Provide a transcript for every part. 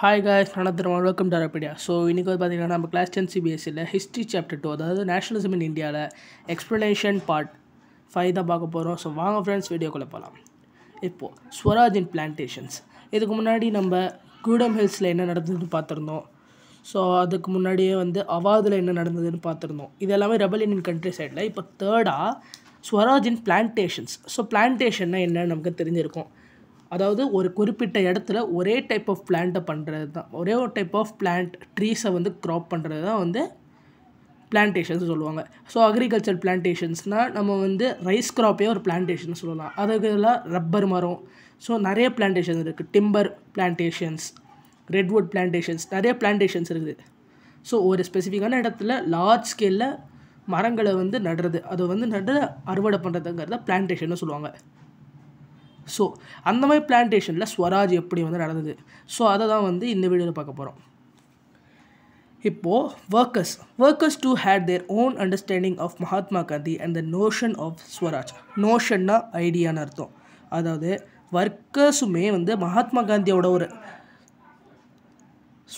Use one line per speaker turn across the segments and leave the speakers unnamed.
Hi guys, another one. Welcome to Arapedia. So இன்றைக்கி வந்து பார்த்திங்கன்னா நம்ம கிளாஸ் 10 சிபிஎஸ்சியில் ஹிஸ்ட்ரி சாப்டர் 2 அதாவது நேஷனலிசம் இன் இந்தியாவில் எக்ஸ்ப்ளனேஷன் பார்ட் 5 தான் பார்க்க போகிறோம். ஸோ வாங்க ஃப்ரெண்ட்ஸ் வீடியோக்குள்ளே போகலாம். இப்போது ஸ்வராஜ் இன் பிளான்டேஷன்ஸ். இதுக்கு முன்னாடி நம்ம கூடம் ஹில்ஸில் என்ன நடந்ததுன்னு பார்த்துருந்தோம். ஸோ அதுக்கு முன்னாடியே வந்து அவாதில் என்ன நடந்ததுன்னு பார்த்துருந்தோம். இது எல்லாமே ரெபலியன் இன் கண்ட்ரி சைடில். இப்போ தேர்டாக ஸ்வராஜ் இன் பிளான்டேஷன்ஸ். ஸோ பிளான்டேஷன்னா என்னன்னு நமக்கு தெரிஞ்சிருக்கும். அதாவது ஒரு குறிப்பிட்ட இடத்துல ஒரே டைப் ஆஃப் பிளான்ட்டை பண்ணுறது தான், ஒரே ஒரு டைப் ஆஃப் பிளான்ட் ட்ரீஸை வந்து க்ராப் பண்ணுறது தான் வந்து பிளான்டேஷன்ஸ் சொல்லுவாங்க. ஸோ அக்ரிகல்ச்சர் பிளான்டேஷன்ஸ்னால் நம்ம வந்து ரைஸ் க்ராப்பே ஒரு பிளான்டேஷன் சொல்லலாம். அதுக்கெல்லாம் ரப்பர் மரம், ஸோ நிறைய பிளான்டேஷன்ஸ் இருக்குது. டிம்பர் பிளான்டேஷன்ஸ், ரெட்வுட் பிளான்டேஷன்ஸ், நிறைய பிளான்டேஷன்ஸ் இருக்குது. ஸோ ஒரு ஸ்பெசிஃபிக்கான இடத்துல லார்ஜ் ஸ்கேலில் மரங்களை வந்து நடுறது, அது வந்து நடு அறுவடை பண்ணுறதுங்கிறத பிளான்டேஷன்னு சொல்லுவாங்க. ஸோ அந்த மாதிரி பிளான்டேஷனில் ஸ்வராஜ் எப்படி வந்து நடந்தது, ஸோ அதை தான் வந்து இந்த வீடியோவில் பார்க்க போகிறோம். இப்போது workers too had their own understanding of Mahatma Gandhi and the notion of Swaraj. நோஷன்னா ஐடியான்னு அர்த்தம். அதாவது ஒர்க்கர்ஸுமே வந்து மகாத்மா காந்தியோட ஒரு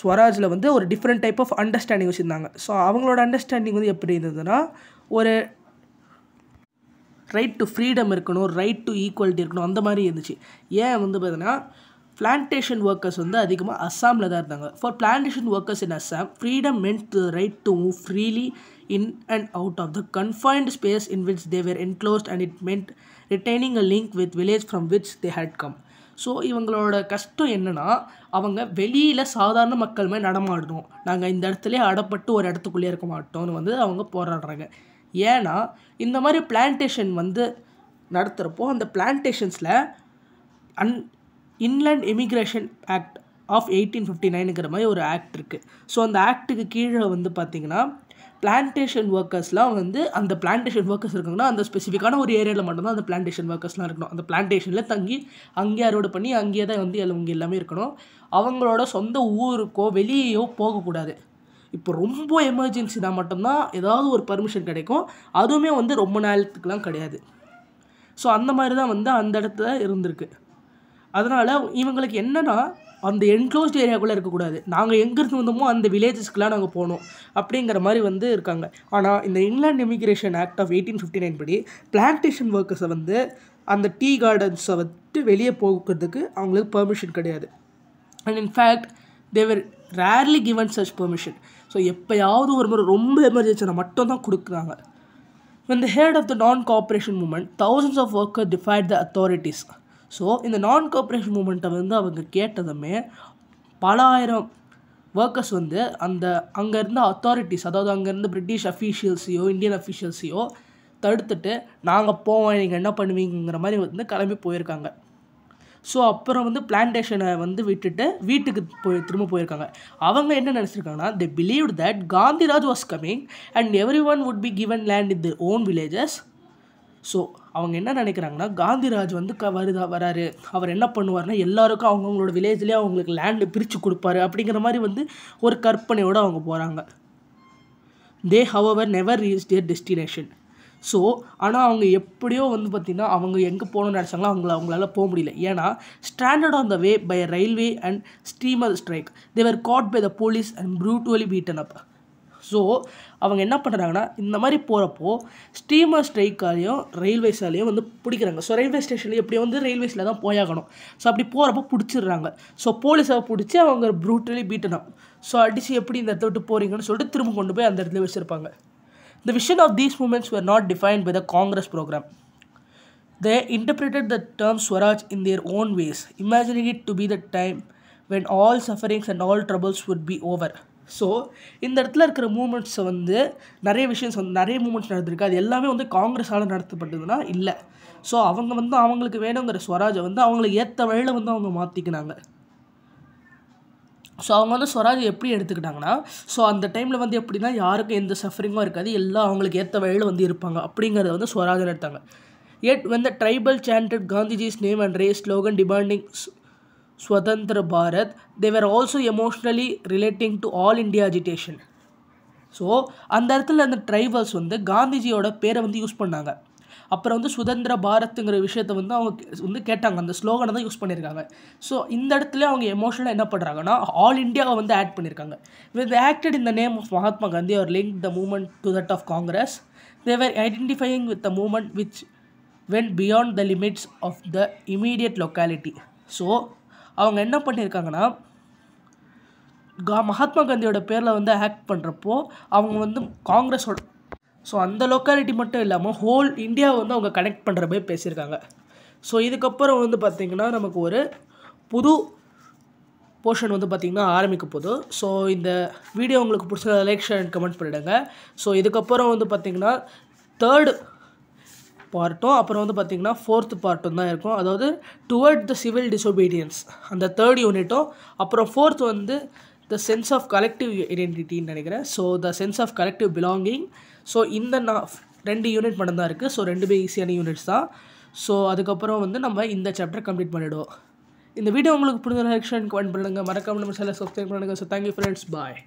ஸ்வராஜில் வந்து ஒரு டிஃப்ரெண்ட் டைப் ஆஃப் அண்டர்ஸ்டாண்டிங் வச்சுருந்தாங்க. ஸோ அவங்களோட அண்டர்ஸ்டாண்டிங் வந்து எப்படி இருந்ததுன்னா, ஒரு ரைட் டு ஃப்ரீடம் இருக்கணும், ரைட் டு ஈக்குவாலிட்டி இருக்கணும், அந்த மாதிரி இருந்துச்சு. ஏன் வந்து பார்த்தீங்கன்னா பிளான்டேஷன் ஒர்க்கர்ஸ் வந்து அதிகமாக அஸ்ஸாமில் தான் இருந்தாங்க. For plantation workers in Assam freedom meant the right to move freely in and out of the confined space in which they were enclosed and it meant retaining a link with village from which they had come. So இவங்களோட கஷ்டம் என்னென்னா, அவங்க வெளியில் சாதாரண மக்கள் மாதிரி நடமாடணும், நாங்கள் இந்த இடத்துலேயே அடப்பட்டு ஒரு இடத்துக்குள்ளேயே இருக்க மாட்டோம்னு வந்து அவங்க போராடுறாங்க. ஏன்னா இந்த மாதிரி பிளான்டேஷன் வந்து நடத்துகிறப்போ அந்த பிளான்டேஷன்ஸில் இன்லேண்ட் இமிக்ரேஷன் ஆக்ட் ஆஃப் 1859ங்கிற மாதிரி ஒரு ஆக்ட் இருக்குது. ஸோ அந்த ஆக்டுக்கு கீழே வந்து பார்த்திங்கன்னா பிளான்டேஷன் ஒர்க்கர்ஸ்லாம் வந்து, அந்த பிளான்டேஷன் ஒர்க்கர்ஸ் இருக்காங்கன்னா அந்த ஸ்பெசிஃபிக்கான ஒரு ஏரியாவில் மட்டும்தான் அந்த பிளான்டேஷன் ஒர்க்கர்ஸ்லாம் இருக்கணும். அந்த பிளான்டேஷனில் தங்கி அங்கேயே அறுவடை பண்ணி அங்கேயே தான் வந்து அவங்க எல்லாமே இருக்கணும். அவங்களோட சொந்த ஊருக்கோ வெளியேயோ போகக்கூடாது. இப்போ ரொம்ப எமர்ஜென்சினா மட்டும்தான் ஏதாவது ஒரு பர்மிஷன் கிடைக்கும், அதுவுமே வந்து ரொம்ப நேரத்துக்குலாம் கிடையாது. ஸோ அந்த மாதிரி தான் வந்து அந்த இடத்துல இருந்திருக்கு. அதனால் இவங்களுக்கு என்னென்னா, அந்த என்க்ளோஸ்ட் ஏரியாக்குள்ளே இருக்கக்கூடாது, நாங்கள் எங்கேருந்து வந்தோமோ அந்த வில்லேஜஸ்க்கெலாம் நாங்கள் போகணும் அப்படிங்கிற மாதிரி வந்து இருக்காங்க. ஆனால் இந்த இன்லேண்ட் இமிக்ரேஷன் ஆக்ட் ஆஃப் 1859 படி பிளான்டேஷன் ஒர்க்கர்ஸை வந்து அந்த டீ கார்டன்ஸை விட்டு வெளியே போகிறதுக்கு அவங்களுக்கு பெர்மிஷன் கிடையாது. And in fact they rarely given such permission. So எப்போயாவது ஒரு முறை ரொம்ப எமர்ஜென்சினா மட்டும் தான் கொடுக்குறாங்க. When the head of the non-cooperation movement, thousands of workers defied the authorities. So இந்த நான்-கோஆப்ரேஷன் மூமெண்ட்டை வந்து அவங்க கேட்டதுமே பல ஆயிரம் ஒர்க்கர்ஸ் வந்து அங்கே இருந்த அத்தாரிட்டிஸ், அதாவது அங்கே இருந்த பிரிட்டிஷ் அஃபீஷியல்ஸையோ இந்தியன் அஃபீஷியல்ஸையோ தடுத்துட்டு நாங்கள் போவோம், நீங்கள் என்ன பண்ணுவீங்கிற மாதிரி வந்து கிளம்பி போயிருக்காங்க. ஸோ அப்புறம் வந்து பிளான்டேஷனை வந்து விட்டுட்டு வீட்டுக்கு திரும்ப போயிருக்காங்க. அவங்க என்ன நினச்சிருக்காங்கன்னா, they believed that Gandhiraj was coming and everyone would be given land in their own villages. So அவங்க என்ன நினைக்கிறாங்கன்னா, காந்திராஜ் வந்து வராரு, அவர் என்ன பண்ணுவார்னா எல்லாருக்கும் அவங்கவுங்களோட வில்லேஜ்லேயே அவங்களுக்கு லேண்டு பிரித்து கொடுப்பாரு அப்படிங்கிற மாதிரி வந்து ஒரு கற்பனையோடு அவங்க போகிறாங்க. they however never reached their destination. So ஆனால் அவங்க எப்படியோ வந்து பார்த்திங்கன்னா அவங்க எங்கே போகணும்னு நினச்சாங்களோ அவங்களால போக முடியல. ஏன்னா standard on the way by railway and steamer strike, they got by the police and brutally beaten up. So அவங்க என்ன பண்ணுறாங்கன்னா, இந்த மாதிரி போகிறப்போ ஸ்டீமர் ஸ்ட்ரைக்காலேயும் ரயில்வேஸாலேயும் வந்து பிடிக்கிறாங்க. ஸோ ரயில்வே ஸ்டேஷன்லேயும் எப்படியோ வந்து ரயில்வேஸில் தான் போயாகணும். ஸோ அப்படி போகிறப்போ பிடிச்சிடுறாங்க. ஸோ போலீஸை பிடிச்சி அவங்க ப்ரூட்டலி பீட்டன் அப். ஸோ அடித்து எப்படி இந்த இடத்த விட்டு போகிறீங்கன்னு சொல்லிட்டு திரும்ப கொண்டு போய் அந்த இடத்துல வச்சுருப்பாங்க. The vision of these movements were not defined by the Congress program. They interpreted the term Swaraj in their own ways, imagining it to be the time when all sufferings and all troubles would be over. So இந்த இடத்துல இருக்கிற மூமெண்ட்ஸை வந்து நிறைய விஷயம்ஸ் வந்து நிறைய moments நடந்திருக்கு. அது எல்லாமே வந்து காங்கிரஸால் நடத்தப்பட்டதுன்னா இல்லை. ஸோ அவங்க வந்து அவங்களுக்கு வேணுங்கிற ஸ்வராஜை வந்து அவங்களுக்கு ஏற்ற வழியில் வந்து அவங்க மாற்றிக்கினாங்க. ஸோ அவங்க வந்து ஸ்வராஜ் எப்படி எடுத்துக்கிட்டாங்கன்னா, ஸோ அந்த டைமில் வந்து எப்படின்னா யாருக்கும் எந்த சஃபரிங்கும் இருக்காது, எல்லாம் அவங்களுக்கு ஏற்ற வழியில் வந்து இருப்பாங்க அப்படிங்கிறத வந்து ஸ்வராஜன் எடுத்தாங்க. Yet when the tribal chanted Gandhiji's name and raised slogan demanding Swatantra Bharat, they were also emotionally relating to all India agitation. So அந்த இடத்துல அந்த ட்ரைபல்ஸ் வந்து காந்திஜியோட பேரை வந்து யூஸ் பண்ணாங்க. அப்புறம் வந்து சுதந்திர பாரத்துங்கிற விஷயத்தை வந்து அவங்க வந்து கேட்டாங்க. அந்த ஸ்லோகனை தான் யூஸ் பண்ணியிருக்காங்க. ஸோ இந்த இடத்துல அவங்க எமோஷனலாக என்ன பண்ணுறாங்கன்னா ஆல் இண்டியாவை வந்து ஆட் பண்ணியிருக்காங்க. With acted in the name of Mahatma Gandhi or link the movement to that of Congress. They were identifying with the movement which went beyond the limits of the immediate locality. So அவங்க என்ன பண்ணியிருக்காங்கன்னா மகாத்மா காந்தியோட பேரில் வந்து act பண்ணுறப்போ அவங்க வந்து காங்கிரஸோட ஸோ அந்த லொக்காலிட்டி மட்டும் இல்லாமல் ஹோல் இந்தியாவை வந்து அவங்க கனெக்ட் பண்ணுற மாதிரி பேசியிருக்காங்க. ஸோ இதுக்கப்புறம் வந்து பார்த்திங்கன்னா நமக்கு ஒரு புது போர்ஷன் வந்து பார்த்திங்கன்னா ஆரம்பிக்க போகுது. ஸோ இந்த வீடியோ உங்களுக்கு பிடிச்ச லைக் ஷேர் அண்ட் கமெண்ட் பண்ணிவிடுங்க. ஸோ இதுக்கப்புறம் வந்து பார்த்திங்கன்னா தேர்டு பார்ட்டும் அப்புறம் வந்து பார்த்திங்கன்னா ஃபோர்த்து பார்ட்டும் தான் இருக்கும். அதாவது டுவர்ட் த சிவில் டிசோபீடியன்ஸ் அந்த தேர்ட் யூனிட்டும், அப்புறம் ஃபோர்த் வந்து த சென்ஸ் ஆஃப் கலெக்டிவ் ஐடென்டிட்டின்னு நினைக்கிறேன். So the sense of collective belonging. So இந்த 2 யூனிட் மட்டும் தான் இருக்குது. ஸோ 2 ஈஸியான யூனிட்ஸ் தான். ஸோ அதுக்கப்புறம் வந்து நம்ம இந்த சாப்டர் கம்ப்ளீட் பண்ணிவிடுவோம். இந்த வீடியோ உங்களுக்கு பிடிச்ச லைக் ஷேர் கமெண்ட் பண்ணுங்கள். மறக்காமல் நம்ம சேனலை சப்ஸ்கிரைப் பண்ணுங்கள். ஸோ தேங்க்யூ ஃப்ரெண்ட்ஸ், பாய்.